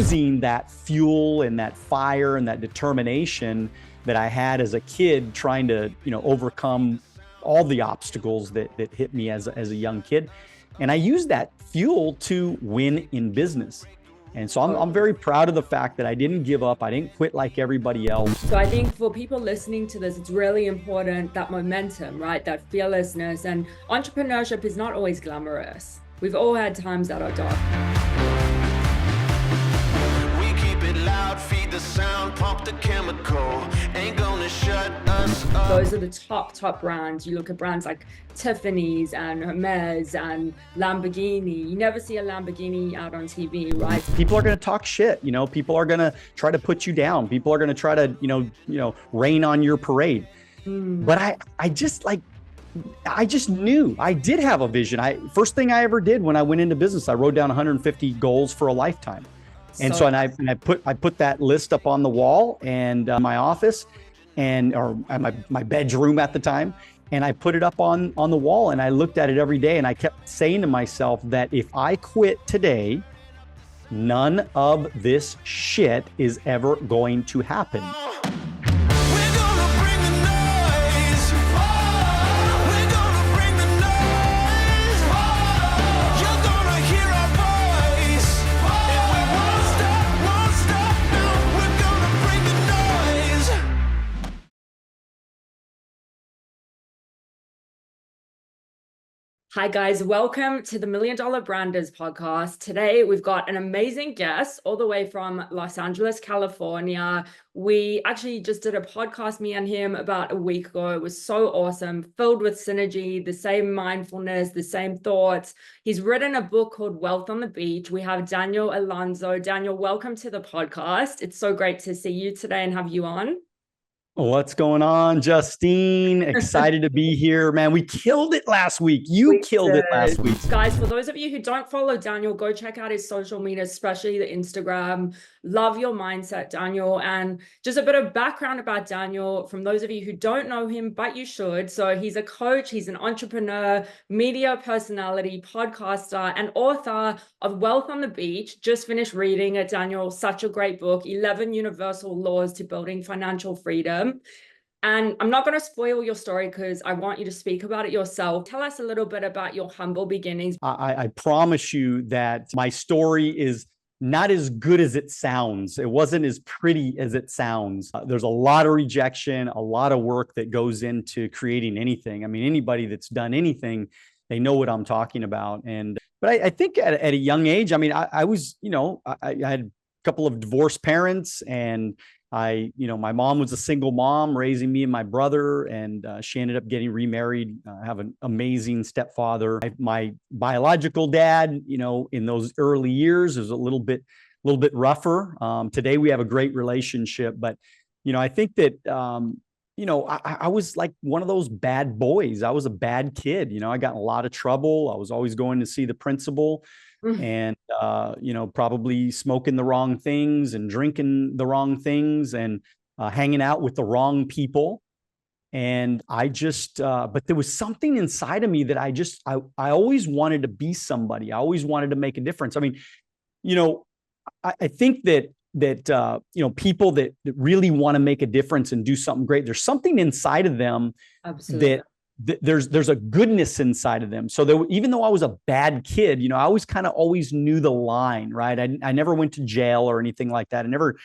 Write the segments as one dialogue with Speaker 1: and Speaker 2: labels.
Speaker 1: using that fuel and that fire and that determination that I had as a kid, trying to, overcome all the obstacles that hit me as a young kid. And I used that fuel to win in business. And so I'm very proud of the fact that I didn't give up. I didn't quit like everybody else.
Speaker 2: So I think for people listening to this, it's really important, that momentum, right? That fearlessness. And entrepreneurship is not always glamorous. We've all had times that are dark.
Speaker 3: We keep it loud, feed the sound, pump the chemical. Ain't gonna shut us up.
Speaker 2: Those are the top brands. You look at brands like Tiffany's and Hermes and Lamborghini. You never see a Lamborghini out on TV, right?
Speaker 1: People are going to talk shit. People are going to try to put you down. People are going to try to, rain on your parade. But I just knew I did have a vision. First thing I ever did when I went into business, I wrote down 150 goals for a lifetime. And I put that list up on the wall and my office or my bedroom at the time. And I put it up on the wall and I looked at it every day. And I kept saying to myself that if I quit today, none of this shit is ever going to happen.
Speaker 2: Hi guys, welcome to the $1 Million Branders podcast. Today we've got an amazing guest all the way from Los Angeles, California. We actually just did a podcast, me and him, about a week ago. It was so awesome, filled with synergy, the same mindfulness, the same thoughts. He's written a book called Wealth on the Beach. We have Daniel Alonso. Daniel, welcome to the podcast. It's so great to see you today and have you on.
Speaker 1: What's going on, Justine? Excited to be here, man. We killed it last week. You killed it last week.
Speaker 2: Guys, for those of you who don't follow Daniel, go check out his social media, especially the Instagram. Love your mindset, Daniel. And just a bit of background about Daniel from those of you who don't know him, but you should. So he's a coach, he's an entrepreneur, media personality, podcaster, and author of Wealth on the Beach. Just finished reading it, Daniel. Such a great book, 11 Universal Laws to Building Financial Freedom. And I'm not going to spoil your story because I want you to speak about it yourself. Tell us a little bit about your humble beginnings.
Speaker 1: I promise you that my story is not as good as it sounds. It wasn't as pretty as it sounds. There's a lot of rejection, a lot of work that goes into creating anything. I mean, anybody that's done anything, they know what I'm talking about. But I think at a young age, I mean, I was, I had a couple of divorced parents, and my mom was a single mom raising me and my brother, and she ended up getting remarried. I have an amazing stepfather. My biological dad, in those early years was a little bit rougher. Today we have a great relationship, but I think that I was like one of those bad boys. I was a bad kid. I got in a lot of trouble. I was always going to see the principal. And, probably smoking the wrong things and drinking the wrong things and hanging out with the wrong people. And I just, but there was something inside of me that I always wanted to be somebody. I always wanted to make a difference. I mean, I think that people that really want to make a difference and do something great, there's something inside of them. Absolutely. that there's a goodness inside of them. So even though I was a bad kid, I always knew the line, right? I never went to jail or anything like that. I never,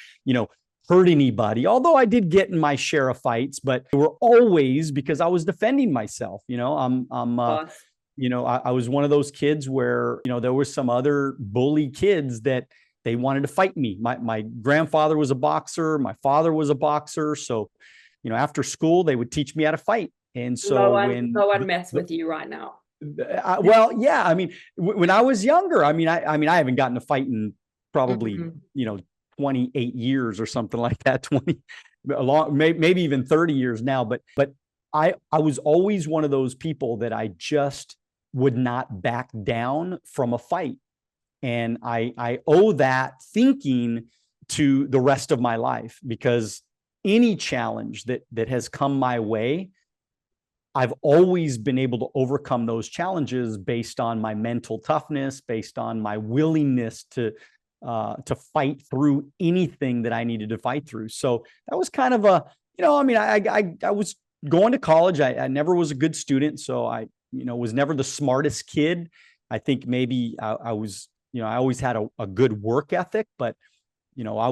Speaker 1: hurt anybody, although I did get in my share of fights, but they were always because I was defending myself. I was one of those kids where, there was some other bully kids that they wanted to fight me. My grandfather was a boxer. My father was a boxer. So, after school, they would teach me how to fight. And so
Speaker 2: no one mess with you right now.
Speaker 1: Well, yeah. I mean, when I was younger, I haven't gotten a fight in probably, 28 years or something like that, maybe even 30 years now. But I was always one of those people that I just would not back down from a fight. And I owe that thinking to the rest of my life, because any challenge that has come my way, I've always been able to overcome those challenges based on my mental toughness, based on my willingness to to fight through anything that I needed to fight through. So that was kind of a, I mean, I was going to college. I never was a good student. So I, was never the smartest kid. I think maybe I was, I always had a good work ethic, but I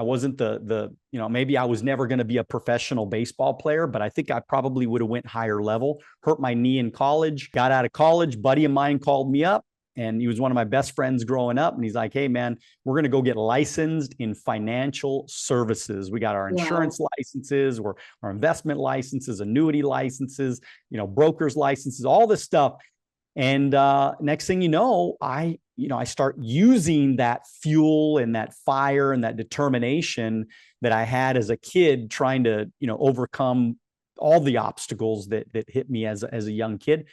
Speaker 1: wasn't the maybe I was never going to be a professional baseball player, but I think I probably would have went higher level. Hurt my knee in college, got out of college. Buddy of mine called me up, and he was one of my best friends growing up. And he's like, "Hey man, we're going to go get licensed in financial services. We got our insurance licenses, or our investment licenses, annuity licenses, brokers licenses, all this stuff." And next thing you know, I start using that fuel and that fire and that determination that I had as a kid, trying to, overcome all the obstacles that hit me as a young kid.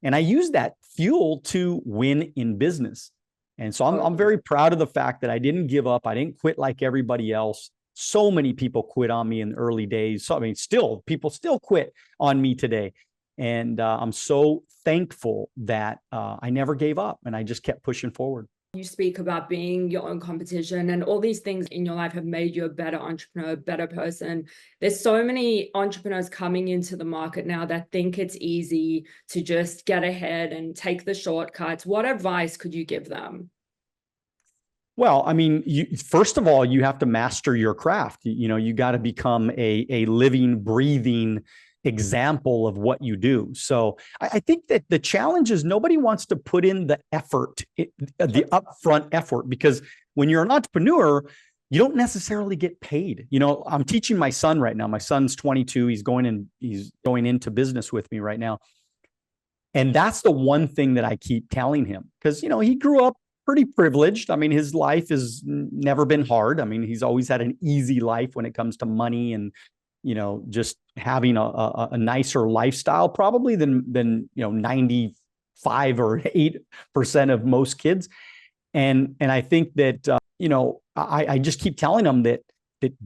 Speaker 1: And I use that fuel to win in business. And so I'm very proud of the fact that I didn't give up. I didn't quit like everybody else. So many people quit on me in the early days. So, I mean, people still quit on me today. And I'm so thankful that I never gave up, and I just kept pushing forward.
Speaker 2: You speak about being your own competition, and all these things in your life have made you a better entrepreneur, better person. There's so many entrepreneurs coming into the market now that think it's easy to just get ahead and take the shortcuts. What advice could you give them?
Speaker 1: Well, I mean, first of all, you have to master your craft. You got to become a living, breathing example of what you do. So I think that the challenge is nobody wants to put in the effort, the upfront effort, because when you're an entrepreneur, you don't necessarily get paid. I'm teaching my son right now. My son's 22. He's going into business with me right now. And that's the one thing that I keep telling him, because, he grew up pretty privileged. I mean, his life has never been hard. I mean, he's always had an easy life when it comes to money and just having a nicer lifestyle probably than 95 or 8% of most kids. And I think that, I just keep telling them that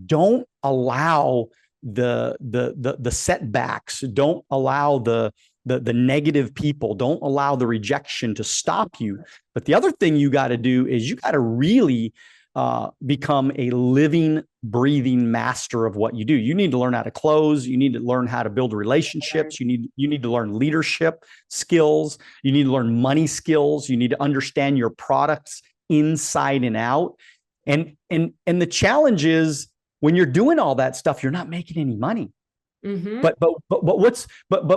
Speaker 1: don't allow the setbacks, don't allow the negative people, don't allow the rejection to stop you. But the other thing you got to do is you got to really become a living, breathing master of what you do. You need to learn how to close. You need to learn how to build relationships. You need to learn leadership skills. You need to learn money skills. You need to understand your products inside and out. And the challenge is when you're doing all that stuff, you're not making any money. Mm-hmm. But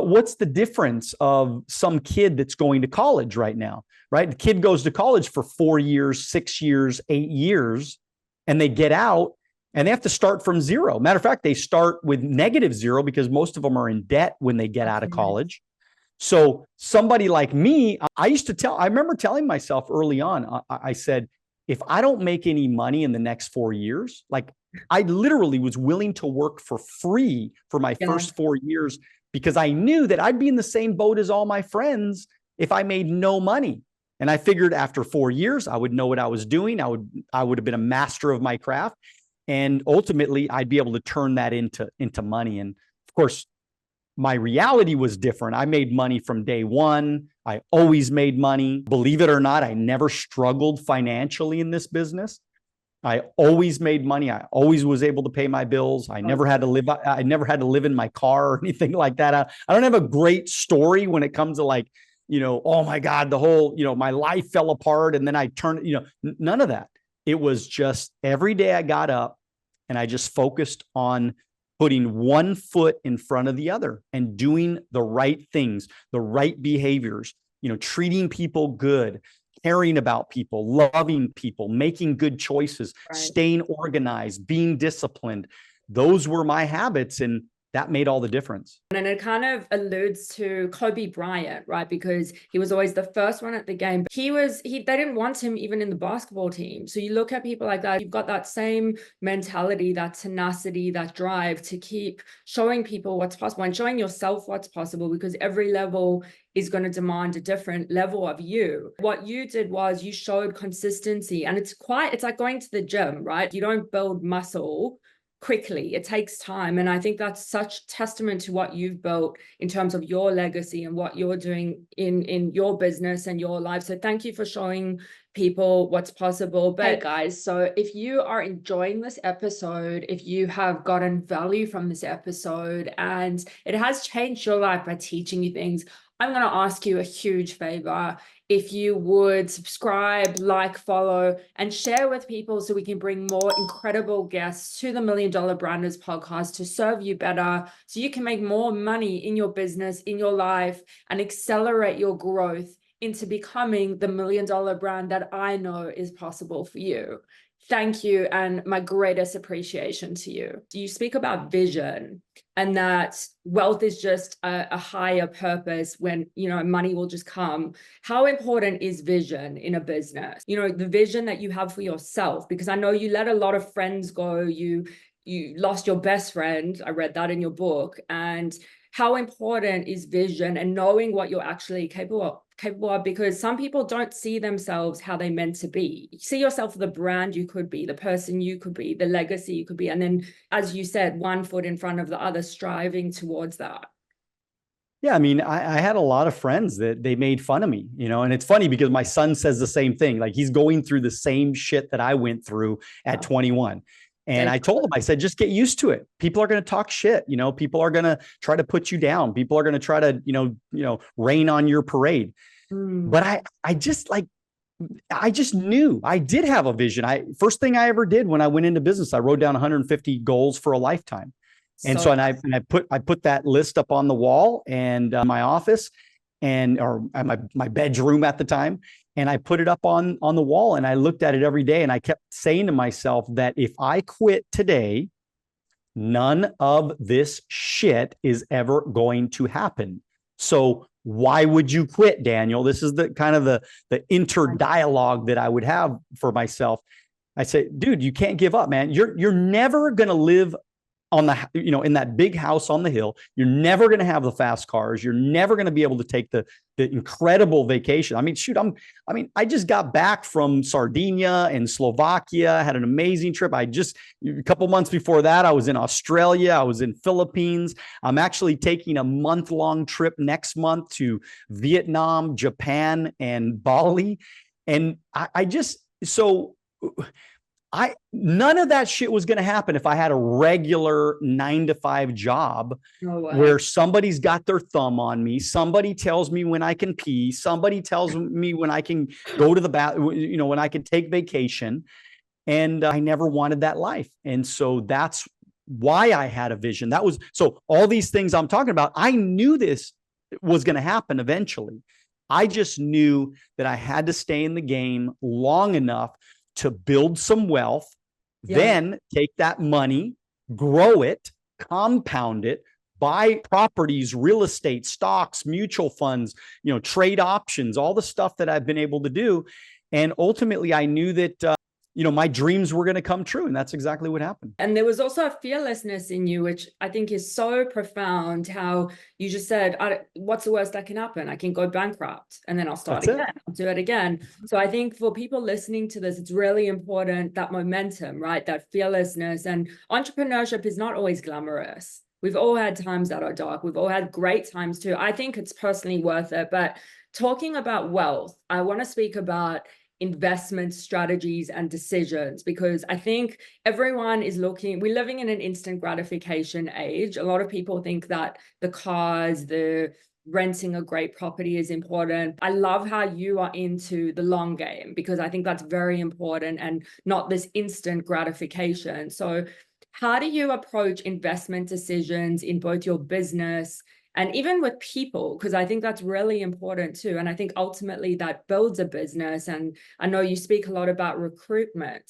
Speaker 1: what's the difference of some kid that's going to college right now, right? The kid goes to college for 4 years, 6 years, 8 years, and they get out and they have to start from zero. Matter of fact, they start with -0 because most of them are in debt when they get out of college. So somebody like me, I remember telling myself early on, I said, if I don't make any money in the next 4 years, like I literally was willing to work for free for my first 4 years, because I knew that I'd be in the same boat as all my friends if I made no money. And I figured after 4 years, I would know what I was doing. I would have been a master of my craft. And ultimately, I'd be able to turn that into money. And of course, my reality was different. I made money from day one. I always made money. Believe it or not, I never struggled financially in this business. I always made money. I always was able to pay my bills. I never had to live in my car or anything like that. I don't have a great story when it comes to like, oh my God, the whole, my life fell apart and then I turned, none of that. It was just every day I got up and I just focused on putting one foot in front of the other and doing the right things, the right behaviors, treating people good, caring about people, loving people, making good choices, staying organized, being disciplined. Those were my habits, and that made all the difference.
Speaker 2: And it kind of alludes to Kobe Bryant, right? Because he was always the first one at the game. They didn't want him even in the basketball team. So you look at people like that, you've got that same mentality, that tenacity, that drive to keep showing people what's possible and showing yourself what's possible, because every level is going to demand a different level of you. What you did was you showed consistency, and it's like going to the gym, right? You don't build muscle quickly. It takes time. And I think that's such testament to what you've built in terms of your legacy and what you're doing in your business and your life. So thank you for showing people what's possible. But hey guys, so if you are enjoying this episode, if you have gotten value from this episode and it has changed your life by teaching you things, I'm going to ask you a huge favor. If you would subscribe, like, follow, and share with people so we can bring more incredible guests to the $1 Million Branders podcast to serve you better, so you can make more money in your business, in your life, and accelerate your growth into becoming the $1 Million brand that I know is possible for you. Thank you, and my greatest appreciation to you. You speak about vision and that wealth is just a higher purpose when, you know, money will just come. How important is vision in a business? You know, the vision that you have for yourself, because I know you let a lot of friends go. You lost your best friend. I read that in your book. And how important is vision and knowing what you're actually capable of, because some people don't see themselves how they meant to be. You see yourself the brand you could be, the person you could be, the legacy you could be. And then, as you said, one foot in front of the other, striving towards that.
Speaker 1: Yeah, I mean, I had a lot of friends that they made fun of me, you know, and it's funny because my son says the same thing. Like, he's going through the same shit that I went through at 21. And I told him, I said, just get used to it. People are going to talk shit. You know, people are going to try to put you down. People are going to try to, you know, rain on your parade. But I just knew I did have a vision. First thing I ever did when I went into business, I wrote down 150 goals for a lifetime. And so I put that list up on the wall and my office or my bedroom at the time. And I put it up on the wall and I looked at it every day. And I kept saying to myself that if I quit today, none of this shit is ever going to happen. So why would you quit, Daniel? This is the kind of the inner dialogue that I would have for myself. I say, dude, you can't give up, man. You're never going to live on the, you know, in that big house on the hill. You're never going to have the fast cars. You're never going to be able to take the incredible vacation. I mean, shoot, I just got back from Sardinia and Slovakia, had an amazing trip. A couple months before that, I was in Australia. I was in Philippines. I'm actually taking a month-long trip next month to Vietnam, Japan, and Bali. And none of that shit was going to happen if I had a regular 9-to-5 job where somebody's got their thumb on me. Somebody tells me when I can pee. Somebody tells me when I can go to the bathroom, you know, when I can take vacation. And I never wanted that life. And so that's why I had a vision. So all these things I'm talking about, I knew this was going to happen eventually. I just knew that I had to stay in the game long enough to build some wealth, then take that money, grow it, compound it, buy properties, real estate, stocks, mutual funds, you know, trade options, all the stuff that I've been able to do. And ultimately, I knew that, you know, my dreams were going to come true. And that's exactly what happened. And
Speaker 2: there was also a fearlessness in you, which I think is so profound, how you just said, what's the worst that can happen? I can go bankrupt and then I'll start again. I'll do it again. So I think for people listening to this, it's really important, that momentum, right? That fearlessness. And entrepreneurship is not always glamorous. We've all had times that are dark. We've all had great times too. I think it's personally worth it. But talking about wealth, I want to speak about investment strategies and decisions, because I think everyone is we're living in an instant gratification age. A lot of people think that the cars, the renting a great property is important. I love how you are into the long game, because I think that's very important and not this instant gratification. So how do you approach investment decisions in both your business and even with people? Because I think that's really important too. And I think ultimately that builds a business. And I know you speak a lot about recruitment.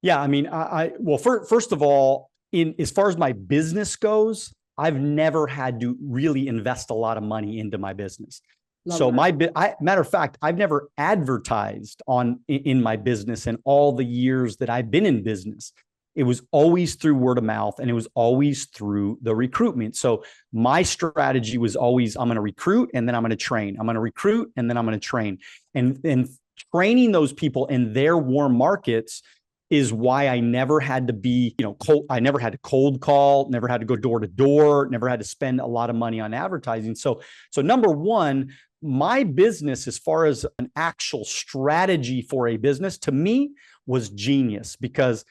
Speaker 1: Yeah, I mean, well, first of all, as far as my business goes, I've never had to really invest a lot of money into my business. Matter of fact, I've never advertised in my business in all the years that I've been in business. It was always through word of mouth, and it was always through the recruitment. So my strategy was always, I'm going to recruit and then I'm going to train. I'm going to recruit and then I'm going to train. And training those people in their warm markets is why I never had to be, I never had to cold call, never had to go door to door, never had to spend a lot of money on advertising. So number one, my business, as far as an actual strategy for a business, to me was genius, because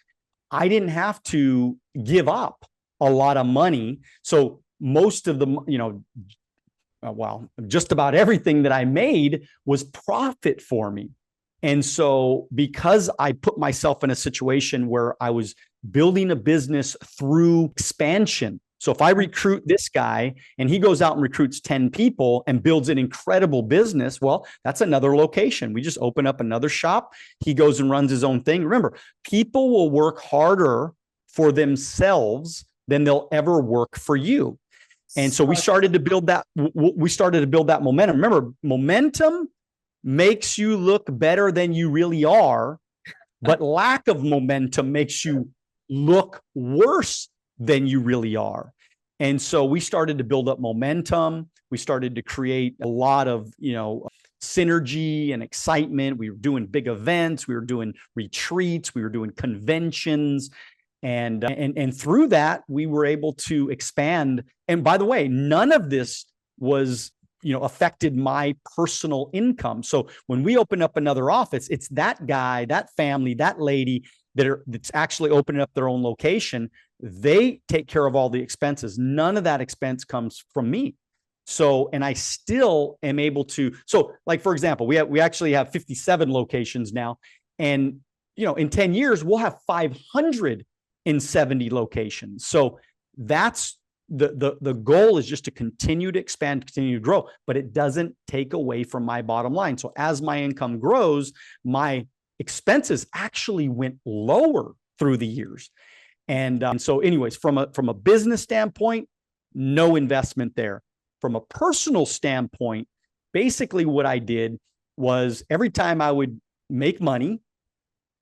Speaker 1: I didn't have to give up a lot of money. So most of the, just about everything that I made was profit for me. And so because I put myself in a situation where I was building a business through expansion. So if I recruit this guy and he goes out and recruits 10 people and builds an incredible business, well, that's another location. We just open up another shop. He goes and runs his own thing. Remember, people will work harder for themselves than they'll ever work for you. And so we started to build that. We started to build that momentum. Remember, momentum makes you look better than you really are, but lack of momentum makes you look worse than you really are. And so we started to build up momentum. We started to create a lot of, synergy and excitement. We were doing big events. We were doing retreats. We were doing conventions. And through that, we were able to expand. And by the way, none of this was affected my personal income. So when we open up another office, it's that guy, that family, that lady that's actually opening up their own location. They take care of all the expenses. None of that expense comes from me. So, and I still am able to, so like, for example, we actually have 57 locations now. And, in 10 years, we'll have 570 locations. So that's, the goal is just to continue to expand, continue to grow, but it doesn't take away from my bottom line. So as my income grows, my expenses actually went lower through the years. And so anyways, from a business standpoint, no investment there. From a personal standpoint, basically what I did was every time I would make money,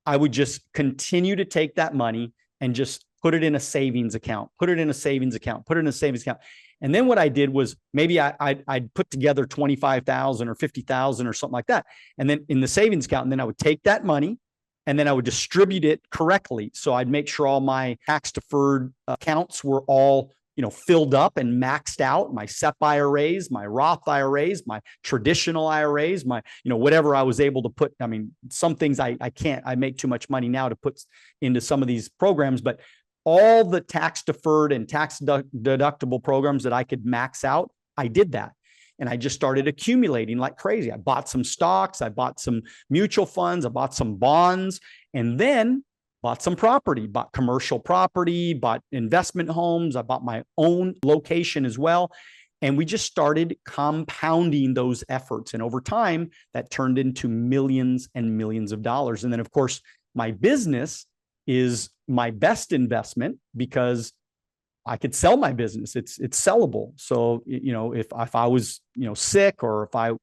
Speaker 1: I would just continue to take that money and just put it in a savings account, put it in a savings account, put it in a savings account. And then what I did was maybe I'd put together 25,000 or 50,000 or something like that. And then in the savings account, and then I would take that money and then I would distribute it correctly. So I'd make sure all my tax deferred accounts were all, filled up and maxed out. My SEP IRAs, my Roth IRAs, my traditional IRAs, my, whatever I was able to put. I mean, some things I can't, I make too much money now to put into some of these programs, but all the tax deferred and tax deductible programs that I could max out, I did that. And I just started accumulating like crazy. I bought some stocks, I bought some mutual funds, I bought some bonds, and then bought some property, bought commercial property, bought investment homes. I bought my own location as well. And we just started compounding those efforts. And over time, that turned into millions and millions of dollars. And then, of course, my business is my best investment because I could sell my business. It's sellable. So, if I was, sick, or if I,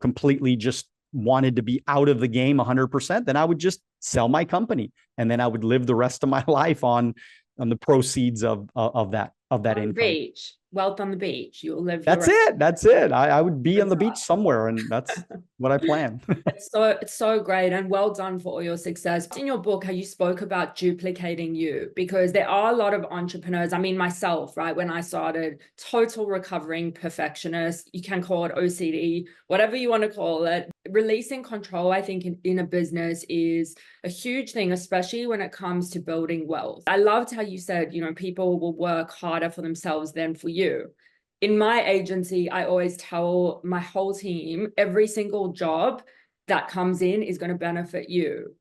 Speaker 1: completely just wanted to be out of the game 100%, then I would just sell my company. And then I would live the rest of my life on the proceeds of that income.
Speaker 2: Beach. Wealth on the beach. You'll live.
Speaker 1: That's it. I would be on the beach somewhere, and that's what I plan.
Speaker 2: It's so great, and well done for all your success. In your book, how you spoke about duplicating you, because there are a lot of entrepreneurs. I mean, myself, right? When I started, total recovering perfectionist, you can call it OCD, whatever you want to call it. Releasing control, I think, in a business is a huge thing, especially when it comes to building wealth. I loved how you said, people will work harder for themselves than for you. In my agency, I always tell my whole team, every single job that comes in is going to benefit you,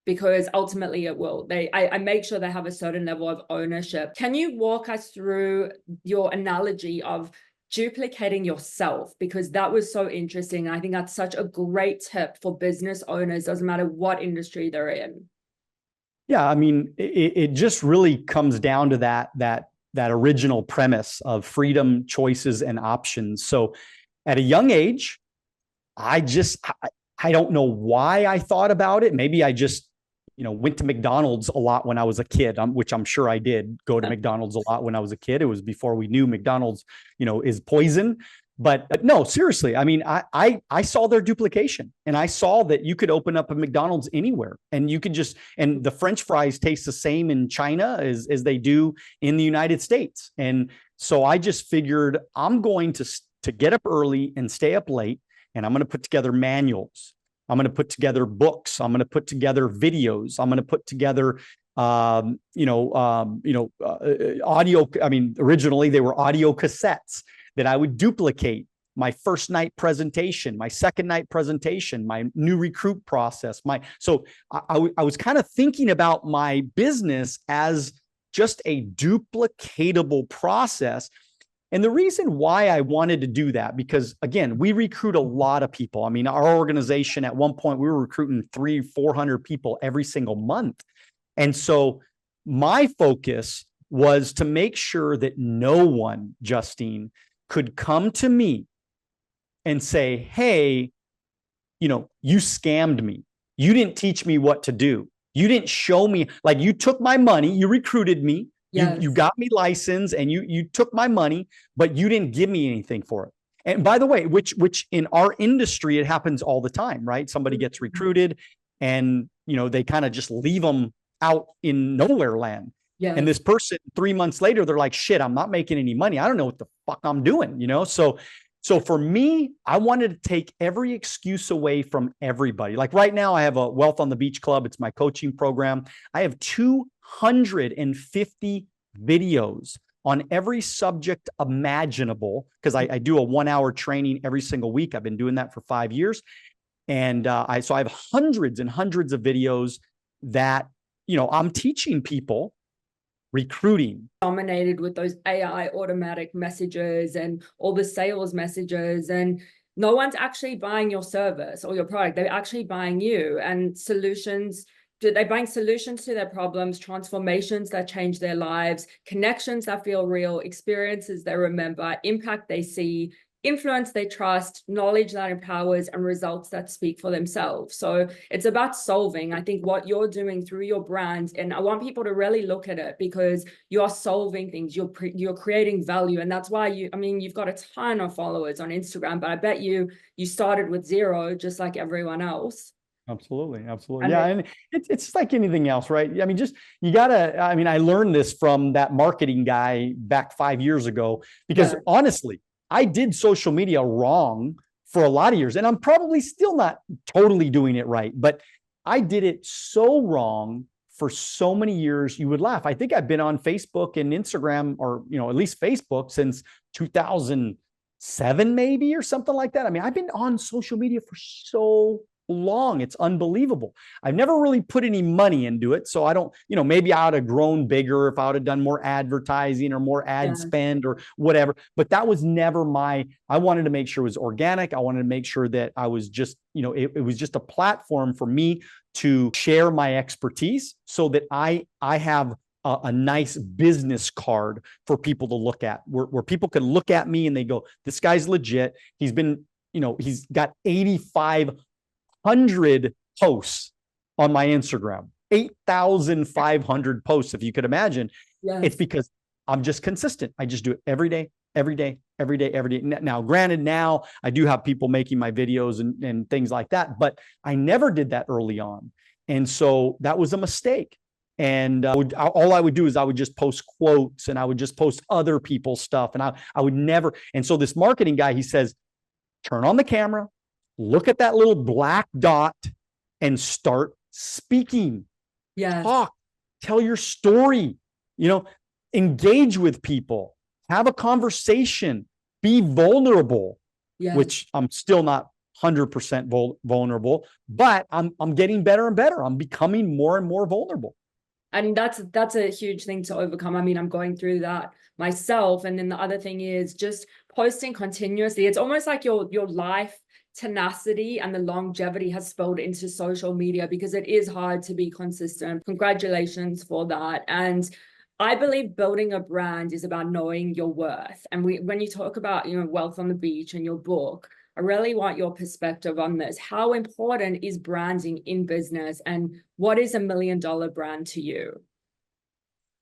Speaker 2: because ultimately it will. I make sure they have a certain level of ownership. Can you walk us through your analogy of duplicating yourself? Because that was so interesting. I think that's such a great tip for business owners, doesn't matter what industry they're in.
Speaker 1: Yeah, I mean, it just really comes down to that original premise of freedom, choices, and options. So at a young age, I don't know why I thought about it. Maybe I just, went to McDonald's a lot when I was a kid, which I'm sure I did go to McDonald's a lot when I was a kid. It was before we knew McDonald's, is poison. But no, seriously, I mean, I saw their duplication, and I saw that you could open up a McDonald's anywhere, and you could just, and the French fries taste the same in China as they do in the United States. And so I just figured I'm going to get up early and stay up late, and I'm going to put together manuals. I'm going to put together books. I'm going to put together videos. I'm going to put together audio. I mean, originally they were audio cassettes that I would duplicate my first night presentation, my second night presentation, my new recruit process. So I was kind of thinking about my business as just a duplicatable process. And the reason why I wanted to do that, because again, we recruit a lot of people. I mean, our organization at one point, we were recruiting 300-400 people every single month. And so my focus was to make sure that no one, Justine, could come to me and say, hey, you scammed me. You didn't teach me what to do. You didn't show me, like, you took my money, you recruited me, yes. you got me licensed, and you took my money, but you didn't give me anything for it. And by the way, which in our industry, it happens all the time, right? Somebody gets recruited and, they kind of just leave them out in nowhere land. Yes. And this person 3 months later, they're like, shit, I'm not making any money. I don't know what the fuck I'm doing, So for me, I wanted to take every excuse away from everybody. Like right now, I have a Wealth on the Beach Club. It's my coaching program. I have 250 videos on every subject imaginable, because I do a 1-hour training every single week. I've been doing that for 5 years. And so I have hundreds and hundreds of videos that, I'm teaching people recruiting.
Speaker 2: Dominated with those AI automatic messages and all the sales messages, and no one's actually buying your service or your product. They're actually buying you and solutions. They're buying solutions to their problems, transformations that change their lives, connections that feel real, experiences they remember, impact they see, influence they trust, knowledge that empowers, and results that speak for themselves. So it's about solving, I think, what you're doing through your brand. And I want people to really look at it, because you are solving things, you're creating value. And that's why you've got a ton of followers on Instagram, but I bet you started with 0, just like everyone else.
Speaker 1: Absolutely. Yeah. And it's like anything else, right? I mean, I learned this from that marketing guy back 5 years ago, because honestly, I did social media wrong for a lot of years, and I'm probably still not totally doing it right, but I did it so wrong for so many years. You would laugh. I think I've been on Facebook and Instagram, or, at least Facebook, since 2007, maybe, or something like that. I mean, I've been on social media for so long. It's unbelievable. I've never really put any money into it. So I don't, maybe I would have grown bigger if I would have done more advertising or more ad spend or whatever. But that was never I wanted to make sure it was organic. I wanted to make sure that I was just, it was just a platform for me to share my expertise, so that I have a nice business card for people to look at, where people can look at me and they go, this guy's legit. He's been, he's got 8,500 posts on my Instagram, 8,500 posts. If you could imagine, It's because I'm just consistent. I just do it every day. Now, granted, now I do have people making my videos and things like that, but I never did that early on. And so that was a mistake. And all I would do is I would just post quotes, and I would just post other people's stuff. And I would never. And so this marketing guy, he says, turn on the camera, look at that little black dot, and start speaking. Talk, tell your story, engage with people, have a conversation, be vulnerable, which I'm still not 100% vulnerable, but I'm getting better and better. I'm becoming more and more vulnerable.
Speaker 2: And that's a huge thing to overcome. I mean, I'm going through that myself. And then the other thing is just posting continuously. It's almost like your life tenacity and the longevity has spilled into social media, because it is hard to be consistent. Congratulations for that. And I believe building a brand is about knowing your worth. And when you talk about, Wealth on the Beach and your book, I really want your perspective on this. How important is branding in business, and what is $1 million brand to you?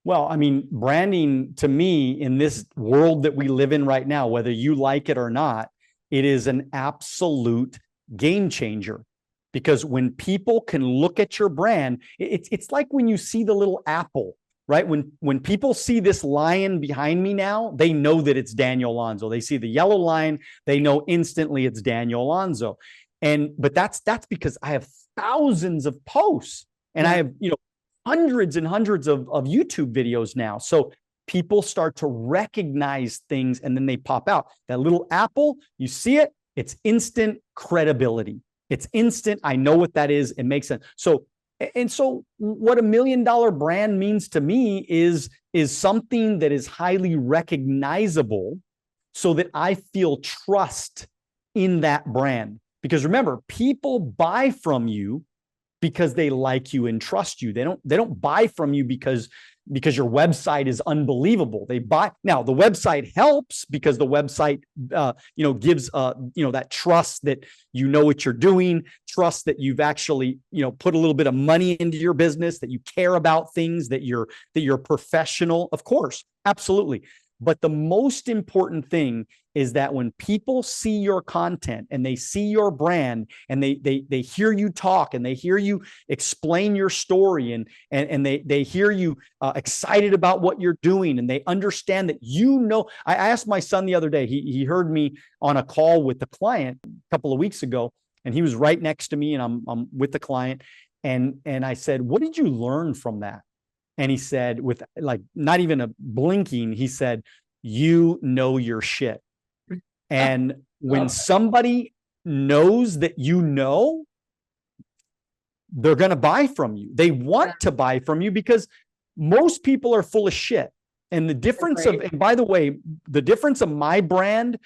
Speaker 1: Well, I mean, branding to me in this world that we live in right now, whether you like it or not, it is an absolute game changer. Because when people can look at your brand, it's like when you see the little apple, right? When people see this lion behind me now, they know that it's Daniel Alonso. They see the yellow lion, they know instantly it's Daniel Alonso. But that's because I have thousands of posts, and I have, hundreds and hundreds of YouTube videos now. So people start to recognize things, and then they pop out. That little apple, you see it, it's instant credibility. It's instant. I know what that is. It makes sense. So what $1 million brand means to me is something that is highly recognizable, so that I feel trust in that brand. Because remember, people buy from you because they like you and trust you. They don't buy from you because your website is unbelievable. They buy. Now, the website helps because the website, gives, that trust that you know what you're doing, trust that you've actually, put a little bit of money into your business, that you care about things, that you're professional. Of course, absolutely. But the most important thing is that when people see your content and they see your brand and they hear you talk and they hear you explain your story and they hear you excited about what you're doing, and they understand that I asked my son the other day, he heard me on a call with the client a couple of weeks ago, and he was right next to me, and I'm with the client, and I said, "What did you learn from that?" And he said, with like not even a blinking, he said, "You know your shit." And when somebody knows that they're going to buy from you. They want to buy from you because most people are full of shit. And the difference and by the way, the difference of my brand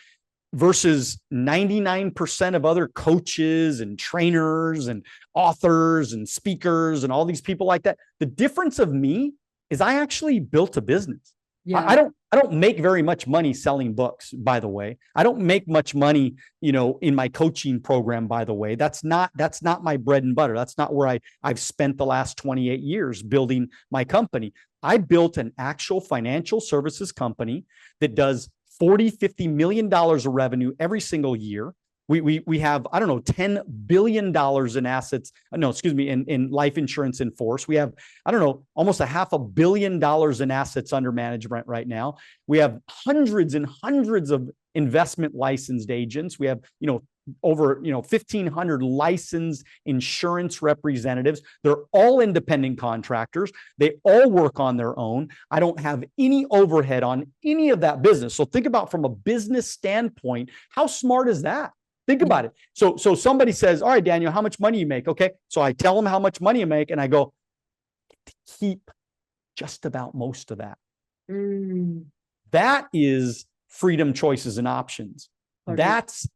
Speaker 1: versus 99% of other coaches and trainers and authors and speakers and all these people like that, the difference of me is I actually built a business. Yeah. I don't make very much money selling books, by the way. I don't make much money, in my coaching program, by the way. That's not my bread and butter. That's not where I've spent the last 28 years building my company. I built an actual financial services company that does $40-50 million of revenue every single year. We have, I don't know, $10 billion in assets. No, excuse me, in life insurance in force. We have, I don't know, almost $500 million in assets under management right now. We have hundreds and hundreds of investment licensed agents. We have, over 1,500 licensed insurance representatives. They're all independent contractors. They all work on their own. I don't have any overhead on any of that business. So think about, from a business standpoint, how smart is that? Think about it. So somebody says, "All right, Daniel, how much money you make?" Okay. So I tell them how much money I make, and I go, keep just about most of that. That is freedom, choices, and options. Okay. That's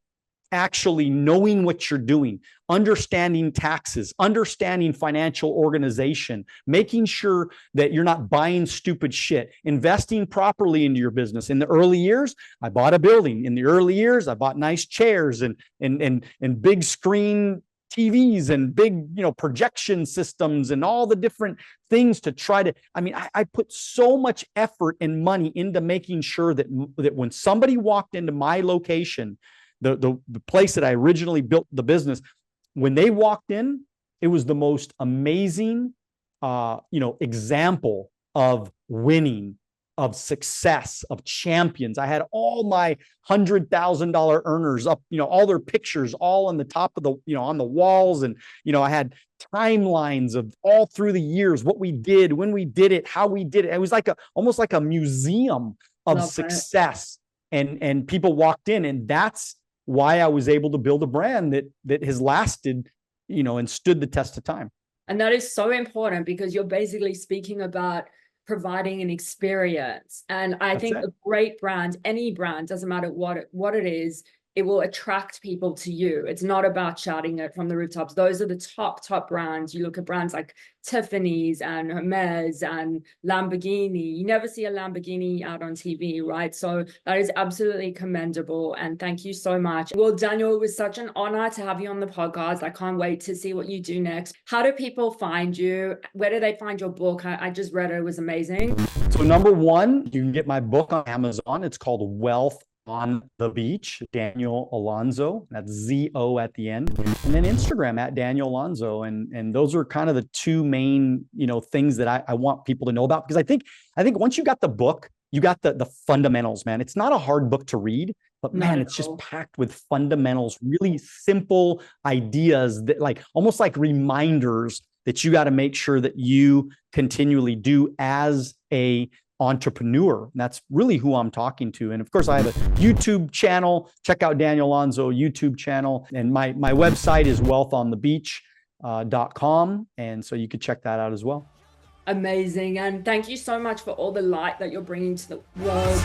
Speaker 1: actually knowing what you're doing, understanding taxes, understanding financial organization, making sure that you're not buying stupid shit, investing properly into your business. In the early years, I bought a building. In the early years, I bought nice chairs and big screen TVs and big, projection systems and all the different things to try to, I put so much effort and money into making sure that when somebody walked into my location, the place that I originally built the business, when they walked in, it was the most amazing, example of winning, of success, of champions. I had all my $100,000 earners up, all their pictures all on the top of the, on the walls. And, I had timelines of all through the years, what we did, when we did it, how we did it. It was like almost like a museum of success. And people walked in, and that's why I was able to build a brand that has lasted, and stood the test of time.
Speaker 2: And that is so important, because you're basically speaking about providing an experience. And I think a great brand, any brand, doesn't matter what it is, it will attract people to you. It's not about shouting it from the rooftops. Those are the top brands. You look at brands like Tiffany's and Hermes and Lamborghini. You never see a Lamborghini out on TV, right? So that is absolutely commendable. And thank you so much. Well, Daniel, it was such an honor to have you on the podcast. I can't wait to see what you do next. How do people find you? Where do they find your book? I just read it. It was amazing.
Speaker 1: So number one, you can get my book on Amazon. It's called Wealth on the Beach, Daniel Alonso. That's Z-O at the end. And then Instagram at Daniel Alonso. And those are kind of the two main, things that I want people to know about. Because I think once you got the book, you got the fundamentals, man. It's not a hard book to read, but man, it's just packed with fundamentals, really simple ideas that almost like reminders that you got to make sure that you continually do as a entrepreneur. And that's really who I'm talking to. And of course, I have a YouTube channel. Check out Daniel Alonso YouTube channel. And my website is wealthonthebeach.com. And so you could check that out as well.
Speaker 2: Amazing. And thank you so much for all the light that you're bringing to the world.